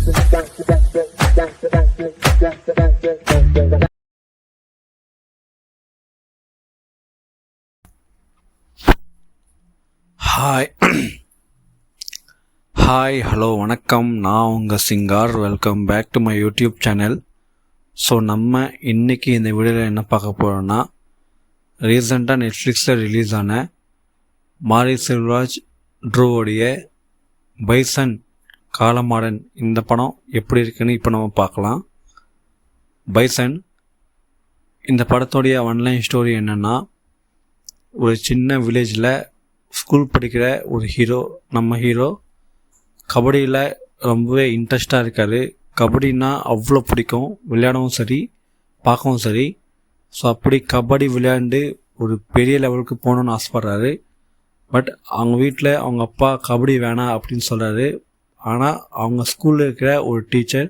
Hi hi hello வணக்கம். நான் உங்கள் சிங்கார். Welcome back to my YouTube channel. So நம்ம இன்றைக்கி இந்த வீடியோவில் என்ன பார்க்க போகிறோன்னா, ரீசெண்டாக நெட்ஃப்ளிக்ஸில் ரிலீஸ் ஆன மாரி செல்வராஜ் ட்ரூவோடைய பைசன் காலமாடன் இந்த படம் எப்படி இருக்குன்னு இப்போ நம்ம பார்க்கலாம். பைசன் இந்த படத்தோடைய ஒன்லைன் ஸ்டோரி என்னென்னா, ஒரு சின்ன வில்லேஜில் ஸ்கூல் படிக்கிற ஒரு நம்ம ஹீரோ கபடியில் ரொம்பவே இன்ட்ரெஸ்டாக இருக்கார். கபடின்னா அவ்வளோ பிடிக்கும், விளையாடவும் சரி பார்க்கவும் சரி. ஸோ அப்படி கபடி விளையாண்டு ஒரு பெரிய லெவலுக்கு போகணுன்னு ஆசைப்பட்றாரு. பட் அவங்க வீட்டில் அவங்க அப்பா கபடி வேணாம் அப்படின்னு சொல்கிறாரு. ஆனால் அவங்க ஸ்கூலில் இருக்கிற ஒரு டீச்சர்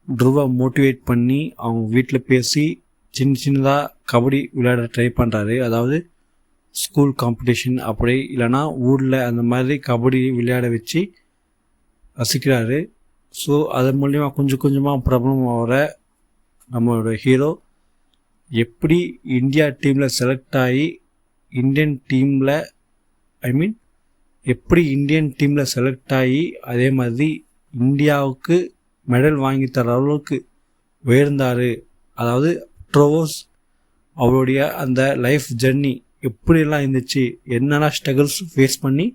ட்ரூவை மோட்டிவேட் பண்ணி அவங்க வீட்டில் பேசி சின்னதாக கபடி விளையாட ட்ரை பண்ணுறாரு. அதாவது ஸ்கூல் காம்படிஷன் அப்படி இல்லைனா ஊரில் அந்த மாதிரி கபடி விளையாட வச்சு ரசிக்கிறாரு. ஸோ அதன் மூலிமா கொஞ்சம் கொஞ்சமாக பிரபலம் ஆகிற நம்மளோட ஹீரோ எப்படி இந்தியா டீமில் செலக்ட் ஆகி இந்தியன் டீமில் செலக்ட் ஆகி அதே மாதிரி இந்தியாவுக்கு மெடல் வாங்கி தர அளவுக்கு உயர்ந்தார். அதாவது ட்ரோவோஸ் அவருடைய அந்த லைஃப் ஜர்னி எப்படியெல்லாம் இருந்துச்சு, என்னென்ன ஸ்ட்ரகிள்ஸ் ஃபேஸ் பண்ணி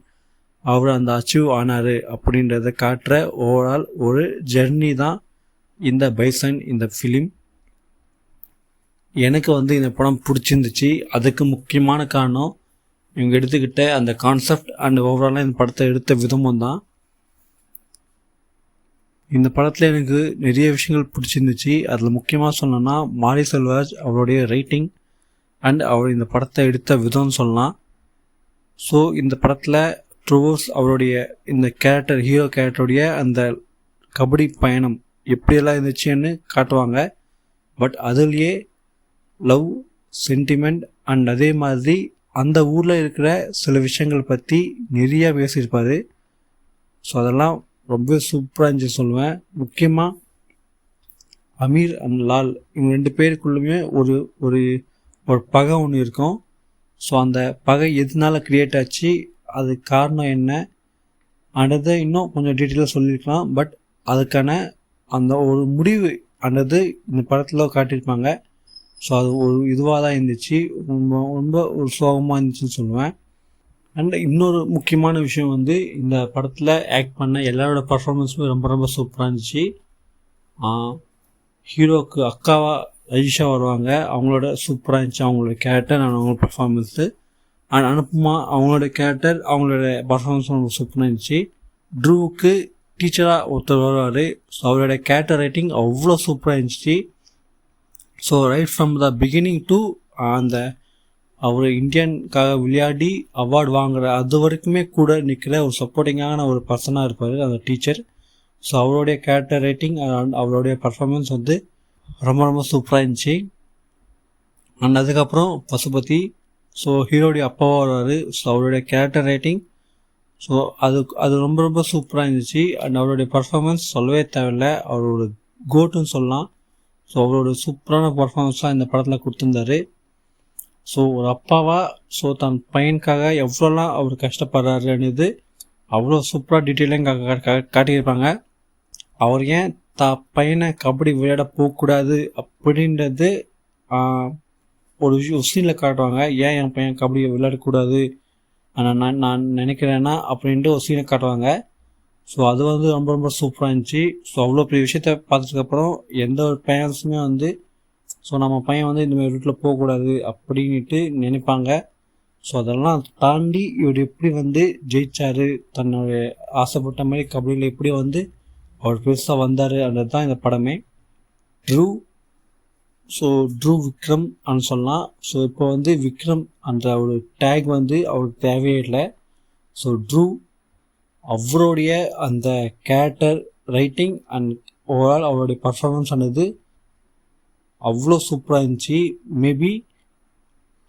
அவர் அந்த அச்சீவ் ஆனார் அப்படின்றத காட்டுற ஓவரால் ஒரு ஜெர்னி தான் இந்த பைசன் இந்த ஃபிலிம். எனக்கு இந்த படம் பிடிச்சிருந்துச்சு. அதுக்கு முக்கியமான காரணம் இவங்க எடுத்துக்கிட்ட அந்த கான்செப்ட் அண்ட் ஓவராலாக இந்த படத்தை எடுத்த விதமும் தான். இந்த படத்தில் எனக்கு நிறைய விஷயங்கள் பிடிச்சிருந்துச்சு. அதில் முக்கியமாக சொன்னோன்னா மாரி செல்வராஜ் அவருடைய ரைட்டிங் அண்ட் அவர் இந்த படத்தை எடுத்த விதம்னு சொல்லலாம். ஸோ இந்த படத்தில் ட்ரூவோஸ் அவருடைய இந்த ஹீரோ கேரக்டருடைய அந்த கபடி பயணம் எப்படியெல்லாம் இருந்துச்சுன்னு காட்டுவாங்க. பட் அதுலேயே லவ், சென்டிமெண்ட் அண்ட் அதே மாதிரி அந்த ஊரில் இருக்கிற சில விஷயங்கள் பற்றி நிறையா பேசியிருப்பார். ஸோ அதெல்லாம் ரொம்ப சூப்பராக இருந்துச்சு சொல்லுவேன். முக்கியமாக அமீர் அண்ட் லால் இவங்க ரெண்டு பேருக்குள்ளுமே ஒரு ஒரு ஒரு பகை ஒன்று இருக்கும். ஸோ அந்த பகை எதனால க்ரியேட் ஆச்சு, அது காரணம் என்ன ஆனதை இன்னும் கொஞ்சம் டீட்டெயிலாக சொல்லியிருக்கலாம். பட் அதுக்கான அந்த ஒரு முடிவு ஆனது இந்த படத்தில் காட்டியிருப்பாங்க. ஸோ அது ஒரு இதுவாக தான் இருந்துச்சு. ரொம்ப ஒரு சோகமாக இருந்துச்சுன்னு சொல்லுவேன். அண்ட் இன்னொரு முக்கியமான விஷயம் இந்த படத்தில் ஆக்ட் பண்ண எல்லாரோட பர்ஃபார்மன்ஸுமே ரொம்ப ரொம்ப சூப்பராக இருந்துச்சு. ஹீரோவுக்கு அக்காவாக ரஜிஷா வருவாங்க, அவங்களோட சூப்பராக இருந்துச்சு அவங்களோட கேரக்டர் அண்ட் அவங்களோட பர்ஃபார்மன்ஸு. அண்ட் அனுப்புமா அவங்களோட கேரக்டர் அவங்களோட பர்ஃபார்மன்ஸ் ரொம்ப சூப்பராக இருந்துச்சு. ட்ரூவுக்கு டீச்சராக ஒருத்தர் வருவார். ஸோ அவரோட கேரக்டர் ரைட்டிங் அவ்வளோ சூப்பராக இருந்துச்சு. So right from the beginning to அந்த அவர் இந்தியனுக்காக விளையாடி அவார்டு வாங்குற அது வரைக்குமே கூட நிற்கிற ஒரு சப்போர்ட்டிங்கான ஒரு பர்சனாக இருப்பார் அந்த டீச்சர். ஸோ அவருடைய கேரக்டர் ரைட்டிங் அவருடைய பர்ஃபார்மன்ஸ் ரொம்ப ரொம்ப சூப்பராக இருந்துச்சு. அண்ட் அதுக்கப்புறம் பசுபதி, ஸோ ஹீரோடைய அப்பாவாக வருவார். ஸோ அவருடைய கேரக்டர் ரைட்டிங் ஸோ அது ரொம்ப ரொம்ப சூப்பராக இருந்துச்சு. அண்ட் அவருடைய பர்ஃபார்மன்ஸ் சொல்லவே தேவையில்லை, அவரோட கோட்டுன்னு சொல்லலாம். ஸோ அவரோட சூப்பரான பர்ஃபார்மன்ஸாக இந்த படத்தில் கொடுத்துருந்தாரு. ஸோ ஒரு அப்பாவாக தன் பையனுக்காக எவ்வளோலாம் அவர் கஷ்டப்படுறாருன்றது அவ்வளோ சூப்பராக டீட்டெயிலாக காட்டியிருப்பாங்க. அவர் ஏன் பையனை கபடி விளையாட போகக்கூடாது அப்படின்றது ஒரு சீனில் காட்டுவாங்க. ஏன் என் பையன் கபடி விளையாடக்கூடாது நான் நினைக்கிறேன்னா அப்படின்ட்டு ஒரு சீனை காட்டுவாங்க. ஸோ அது ரொம்ப ரொம்ப சூப்பராக இருந்துச்சு. ஸோ அவ்வளோ பெரிய விஷயத்த பார்த்ததுக்கப்புறம் எந்த ஒரு பேரண்ட்ஸுமே ஸோ நம்ம பையன் இந்தமாதிரி ரூட்டில் போகக்கூடாது அப்படின்ட்டு நினைப்பாங்க. ஸோ அதெல்லாம் தாண்டி இவர் எப்படி ஜெயிச்சார், தன்னுடைய ஆசைப்பட்ட மாதிரி கபடியில் எப்படி அவர் பெருசாக வந்தார் அப்படின்றது தான் இந்த படமே. ட்ரூ விக்ரம் அப்படின்னு சொல்லலாம். ஸோ இப்போ விக்ரம் என்ற ஒரு டேக் அவருக்கு தேவையே இல்லை. ஸோ ட்ரூ அவருடைய அந்த கேரக்டர் ரைட்டிங் அண்ட் ஓவரால் அவருடைய பர்ஃபார்மன்ஸ் ஆனது அவ்வளோ சூப்பராக இருந்துச்சு. மேபி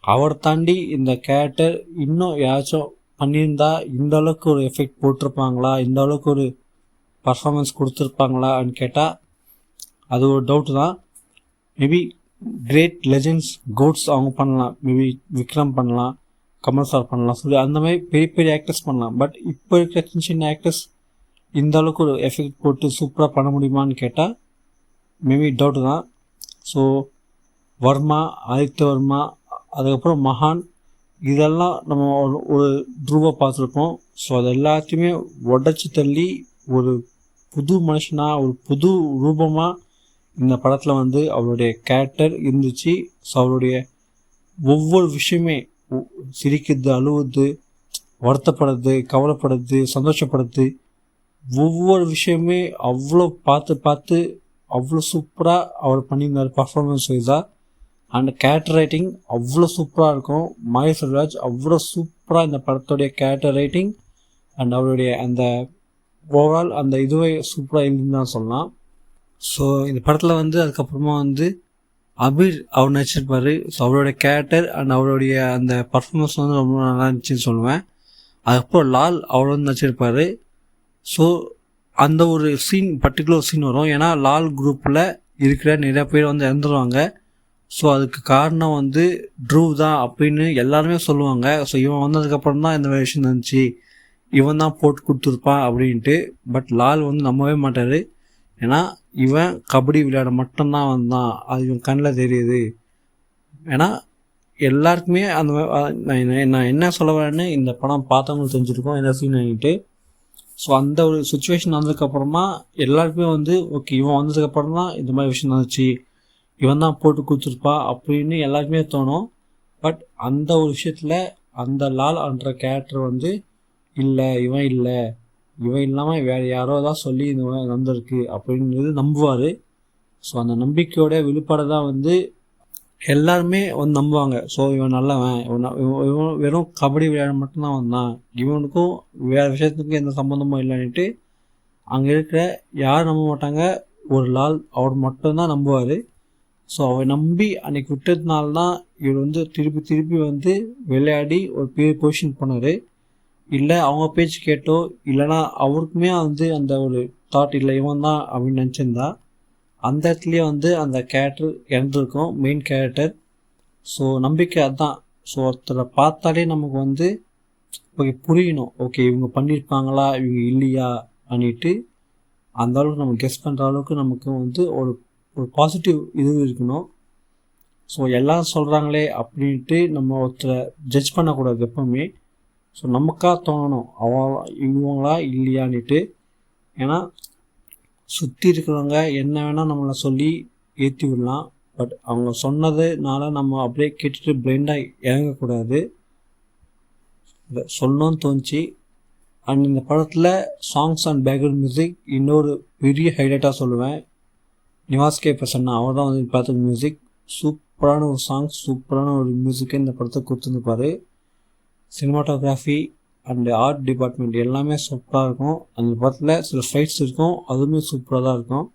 அவர் தாண்டி இந்த கேரக்டர் இன்னும் யாராச்சும் பண்ணியிருந்தா இந்த அளவுக்கு ஒரு எஃபெக்ட் போட்டிருப்பாங்களா, இந்த அளவுக்கு ஒரு பர்ஃபார்மன்ஸ் கொடுத்துருப்பாங்களான்னு கேட்டால் அது ஒரு டவுட்டு தான். மேபி கிரேட் லெஜெண்ட்ஸ் கோட்ஸ் அவங்க பண்ணலாம், மேபி விக்ரம் பண்ணலாம், கமல் சார் பண்ணலாம், சொல்லி அந்த மாதிரி பெரிய பெரிய ஆக்டர்ஸ் பண்ணலாம். பட் இப்போ இருக்கிற சின்ன சின்ன ஆக்டர்ஸ் இந்த அளவுக்கு ஒரு எஃபெக்ட் போட்டு சூப்பராக பண்ண முடியுமான்னு கேட்டால் மேபி டவுட்டு தான். ஸோ வர்மா, ஆதித்ய வர்மா, அதுக்கப்புறம் மகான், இதெல்லாம் நம்ம ஒரு ட்ரூவாக பார்த்துருப்போம். ஸோ அது எல்லாத்தையுமே உடச்சி தள்ளி ஒரு புது மனுஷனாக, ஒரு புது ரூபமாக இந்த படத்தில் வந்து அவருடைய கேரக்டர் இருந்துச்சு. ஸோ அவருடைய ஒவ்வொரு விஷயமே, சிரிக்கிறது, அழுவுது, வருத்தப்படுறது, கவலைப்படுறது, சந்தோஷப்படுறது, ஒவ்வொரு விஷயமே அவ்வளோ பார்த்து அவ்வளோ சூப்பராக அவர் பண்ணியிருந்தார் பர்ஃபார்மன்ஸ் வைஸாக. அண்ட் கேரக்டர் ரைட்டிங் அவ்வளோ சூப்பராக இருக்கும். மாரி செல்வராஜ் அவ்வளோ சூப்பராக இந்த படத்துடைய கேரக்டர் ரைட்டிங் அண்ட் அவருடைய அந்த ஓவரால் அந்த இதுவே சூப்பராக இருந்துன்னு தான் சொல்லலாம். ஸோ இந்த படத்தில் வந்து அதுக்கப்புறமா வந்து அபீர் அவர் நடிச்சிருப்பார். ஸோ அவருடைய கேரக்டர் அண்ட் அவருடைய அந்த பர்ஃபார்மன்ஸ் வந்து ரொம்ப நல்லா இருந்துச்சுன்னு சொல்லுவேன். அதுக்கப்புறம் லால் அவர் வந்து நடிச்சிருப்பார். ஸோ அந்த ஒரு பர்டிகுலர் சீன் வரும். ஏன்னா லால் குரூப்பில் இருக்கிற நிறைய பேர் வந்து இறந்துருவாங்க. ஸோ அதுக்கு காரணம் வந்து ட்ரூவ் தான் அப்படின்னு எல்லாருமே சொல்லுவாங்க. ஸோ இவன் வந்ததுக்கப்புறம் தான் இந்த விஷயம் இருந்துச்சு, இவன் தான் போட்டு கொடுத்துருப்பான் அப்படின்ட்டு. பட் லால் வந்து நம்பவே மாட்டார். ஏன்னா இவன் கபடி விளையாட மட்டும்தான் வந்தான், அது இவன் கண்ணில் தெரியுது. ஏன்னா எல்லாருக்குமே அந்த நான் என்ன சொல்ல வரேன்னு இந்த படம் பார்த்தவங்களுக்கு தெரிஞ்சிருக்கோம் என்ன சீன் ஆகிட்டு. ஸோ அந்த ஒரு சுச்சுவேஷன் வந்ததுக்கப்புறமா எல்லாருக்குமே வந்து ஓகே, இவன் வந்ததுக்கப்புறம் தான் இந்த மாதிரி விஷயம் நடந்துச்சு, இவன் தான் போட்டு கொடுத்துருப்பா அப்படின்னு எல்லாருக்குமே தோணும். பட் அந்த ஒரு விஷயத்தில் அந்த லால் என்ற கேரக்டர் வந்து இல்லை, இவன் இல்லாமல் வேறு யாரோ தான் சொல்லி இந்த மாதிரி நடந்திருக்கு அப்படின்றது நம்புவார். ஸோ அந்த நம்பிக்கையோட வெளிப்பாடு தான் வந்து எல்லாருமே வந்து நம்புவாங்க. ஸோ இவன் நல்லவன், இவன் வெறும் கபடி விளையாட மட்டும்தான் வந்தான், இவனுக்கும் வேறு விஷயத்துக்கும் எந்த சம்மந்தமும் இல்லைன்ட்டு அங்கே இருக்கிற யாரும் நம்ப மாட்டாங்க. ஒரு லால் அவர் மட்டும்தான் நம்புவார். ஸோ அவரை நம்பி அன்றைக்கி விட்டதுனால தான் இவர் வந்து திருப்பி வந்து விளையாடி ஒரு பெரிய பொசிஷன் போனார். இல்லை அவங்க பேச்சு கேட்டோ இல்லைனா அவருக்குமே வந்து அந்த ஒரு தாட் இல்லை இவன் தான் அப்படின்னு நினச்சிருந்தா அந்த இடத்துலையே வந்து அந்த கேரக்டர் இறந்துருக்கும், மெயின் கேரக்டர். ஸோ நம்பிக்கை அதுதான். ஸோ ஒருத்தரை பார்த்தாலே நமக்கு வந்து ஓகே புரியணும், ஓகே இவங்க பண்ணியிருப்பாங்களா இவங்க இல்லையா அப்படின்ட்டு அந்த அளவுக்கு நம்ம கெஸ் பண்ணுற அளவுக்கு நமக்கு வந்து ஒரு பாசிட்டிவ் இது இருக்கணும். ஸோ எல்லாம் சொல்கிறாங்களே அப்படின்ட்டு நம்ம ஒருத்தரை ஜட்ஜ் பண்ணக்கூடாது எப்போவுமே. ஸோ நமக்காக தோணணும் இவங்களா இல்லையான்னுட்டு. ஏன்னா சுற்றி இருக்கிறவங்க என்ன வேணால் நம்மளை சொல்லி ஏற்றி விடலாம். பட் அவங்க சொன்னதுனால நம்ம அப்படியே கேட்டுட்டு பிளைண்டாக இறங்கக்கூடாது. சொல்லணும்னு தோணுச்சு. அண்ட் இந்த படத்தில் சாங்ஸ் அண்ட் பேக்ரவுண்ட் மியூசிக் இன்னொரு பெரிய ஹைலைட்டாக சொல்லுவேன். நிவாஸ் கே பிரசன்னா அவர் தான் வந்து பார்த்த மியூசிக். சூப்பரான ஒரு சாங்ஸ், சூப்பரான ஒரு மியூசிக்கை இந்த படத்தை கொடுத்துருப்பார். சினிமாட்டோகிராஃபி அண்டு ஆர்ட் டிபார்ட்மெண்ட் எல்லாமே சூப்பராக இருக்கும். அந்த படத்தில் சில ஃபைட்ஸ் இருக்கும், அதுவுமே சூப்பராக தான் இருக்கும்.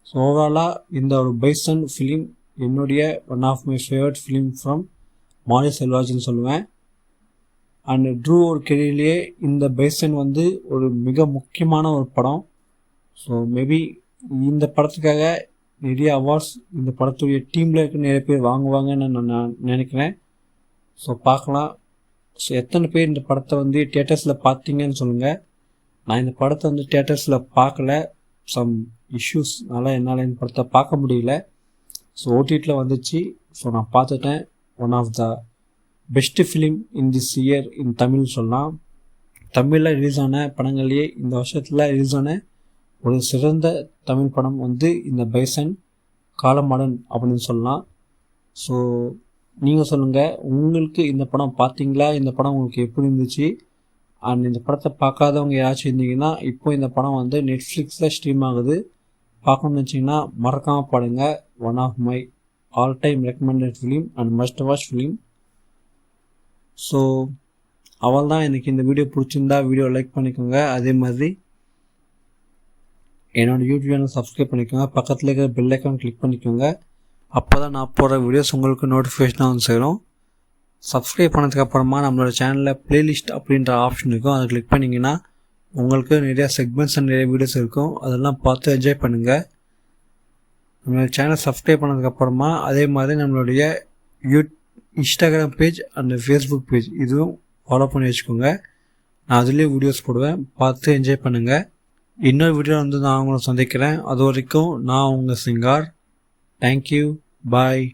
ஸோ ஓவராலாக இந்த ஒரு பைசன் ஃபிலிம் என்னுடைய one of my favourite film from Mari செல்வராஜ்னு சொல்லுவேன். அண்ட் ட்ரூ ஒரு கெரியர்லேயே இந்த பைசன் வந்து ஒரு மிக முக்கியமான ஒரு படம். ஸோ மேபி இந்த படத்துக்காக நிறைய அவார்ட்ஸ் இந்த படத்துடைய டீமில் இருக்க நிறைய பேர் வாங்குவாங்கன்னு நான் நினைக்கிறேன். ஸோ பார்க்கலாம். ஸோ எத்தனை பேர் இந்த படத்தை வந்து தியேட்டர்ஸில் பார்த்தீங்கன்னு சொல்லுங்கள். நான் இந்த படத்தை வந்து தியேட்டர்ஸில் பார்க்கல, சம் இஷ்யூஸ்னால என்னால் இந்த படத்தை பார்க்க முடியல. ஸோ ஓடிடியில் வந்துச்சு. ஸோ நான் பார்த்துட்டேன். One of the best film in this year in Tamil சொல்லலாம். தமிழில் ரிலீஸ் ஆன படங்கள்லேயே இந்த வருஷத்தில் ரிலீஸ் ஆன ஒரு சிறந்த தமிழ் படம் வந்து இந்த பைசன் காலமாடன் அப்படின்னு சொல்லலாம். ஸோ நீங்கள் சொல்லுங்கள், உங்களுக்கு இந்த படம் பார்த்தீங்களா, இந்த படம் உங்களுக்கு எப்படி இருந்துச்சு? அண்ட் இந்த படத்தை பார்க்காதவங்க யாராச்சும் இருந்தீங்கன்னா இப்போ இந்த படம் வந்து நெட்ஃப்ளிக்ஸில் ஸ்ட்ரீம் ஆகுது. பார்க்கணுன்னு வச்சிங்கன்னா மறக்காமல் பாருங்க. One of my all time recommended film and must watch film. So அவள் தான் எனக்கு இந்த வீடியோ பிடிச்சிருந்தா வீடியோ லைக் பண்ணிக்கோங்க. அதே மாதிரி என்னோடய யூடியூப் சேனல் சப்ஸ்கிரைப் பண்ணிக்கோங்க. பக்கத்தில் இருக்கிற பெல் ஐக்கான் கிளிக் பண்ணிக்கோங்க. அப்போ தான் நான் போடுற வீடியோஸ் உங்களுக்கு நோட்டிஃபிகேஷனாக வந்து சேரும். சப்ஸ்கிரைப் பண்ணதுக்கப்புறமா நம்மளோட சேனலில் ப்ளேலிஸ்ட் அப்படின்ற ஆப்ஷன் இருக்கும், அதை கிளிக் பண்ணிங்கன்னா உங்களுக்கு நிறையா செக்மெண்ட்ஸ் அண்ட் நிறைய வீடியோஸ் இருக்கும், அதெல்லாம் பார்த்து என்ஜாய் பண்ணுங்கள். நம்மளோட சேனல் சப்ஸ்கிரைப் பண்ணதுக்கப்புறமா அதே மாதிரி நம்மளுடைய Instagram page and Facebook page இதுவும் ஃபாலோ பண்ணி வச்சுக்கோங்க. நான் அதுலேயே வீடியோஸ் போடுவேன், பார்த்து என்ஜாய் பண்ணுங்கள். இன்னொரு வீடியோ நான் உங்களை சந்திக்கிறேன். அது வரைக்கும் நான் உங்கள் சிங்கார். தேங்க்யூ, பாய்.